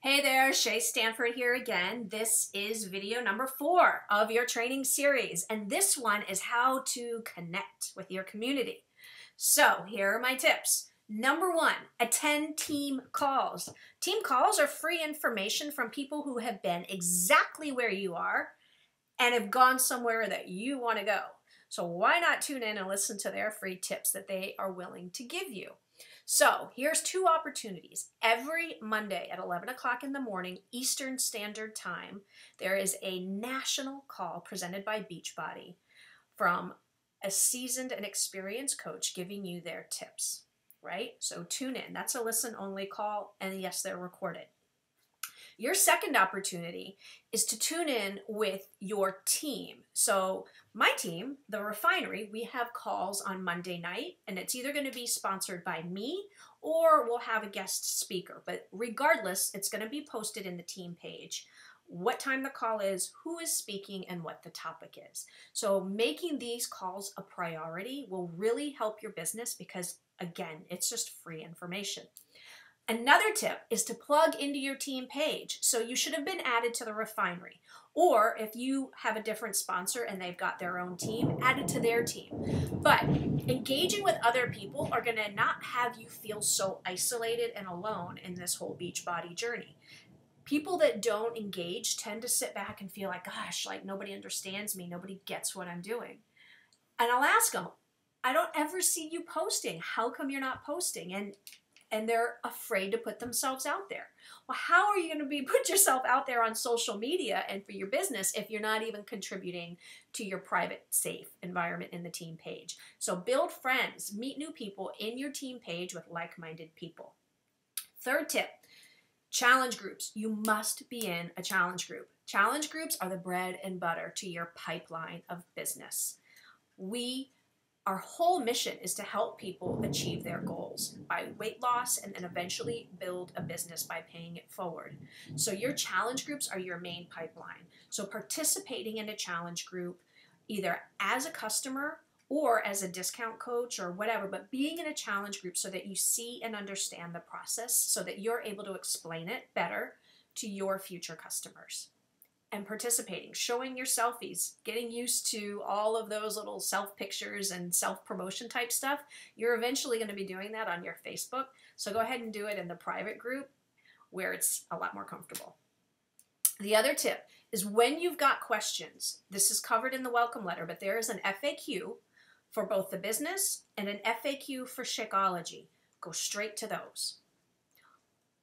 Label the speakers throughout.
Speaker 1: Hey there, Shay Stanford here again. This is video number 4 of your training series, and this one is how to connect with your community. So here are my tips. Number 1, attend team calls. Team calls are free information from people who have been exactly where you are and have gone somewhere that you want to go. So why not tune in and listen to their free tips that they are willing to give you? So here's 2 opportunities. Every Monday at 11 o'clock in the morning, Eastern Standard Time, there is a national call presented by Beachbody from a seasoned and experienced coach giving you their tips, right? So tune in. That's a listen-only call, and yes, they're recorded. Your second opportunity is to tune in with your team. So my team, the refinery, we have calls on Monday night, and it's either going to be sponsored by me or we'll have a guest speaker. But regardless, it's going to be posted in the team page what time the call is, who is speaking, and what the topic is. So making these calls a priority will really help your business because, again, it's just free information. Another tip is to plug into your team page. So you should have been added to the refinery. Or if you have a different sponsor and they've got their own team, add it to their team. But engaging with other people are going to not have you feel so isolated and alone in this whole Beachbody journey. People that don't engage tend to sit back and feel like, gosh, like nobody understands me, nobody gets what I'm doing. And I'll ask them, I don't ever see you posting. How come you're not posting? And they're afraid to put themselves out there. Well, how are you going to put yourself out there on social media and for your business if you're not even contributing to your private, safe environment in the team page? So build friends, meet new people in your team page with like-minded people. Third tip, challenge groups. You must be in a challenge group. Challenge groups are the bread and butter to your pipeline of business. Our whole mission is to help people achieve their goals by weight loss and then eventually build a business by paying it forward. So your challenge groups are your main pipeline. So participating in a challenge group, either as a customer or as a discount coach or whatever, but being in a challenge group so that you see and understand the process so that you're able to explain it better to your future customers. And participating, showing your selfies, getting used to all of those little self pictures and self-promotion type stuff. You're eventually going to be doing that on your Facebook. So go ahead and do it in the private group where it's a lot more comfortable. The other tip is when you've got questions, this is covered in the welcome letter, but there is an FAQ for both the business and an FAQ for Shakeology. Go straight to those.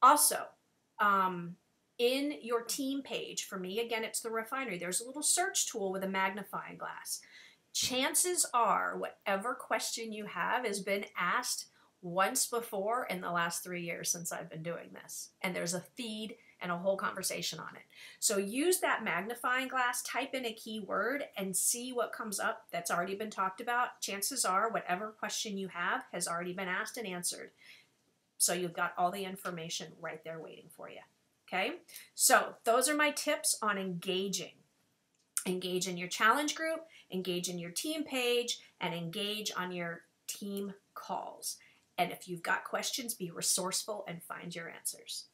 Speaker 1: Also, in your team page, for me, again, it's the refinery, there's a little search tool with a magnifying glass. Chances are whatever question you have has been asked once before in the last 3 years since I've been doing this. And there's a feed and a whole conversation on it. So use that magnifying glass, type in a keyword, and see what comes up that's already been talked about. Chances are whatever question you have has already been asked and answered. So you've got all the information right there waiting for you. Okay, so those are my tips on engaging. Engage in your challenge group, engage in your team page, and engage on your team calls. And if you've got questions, be resourceful and find your answers.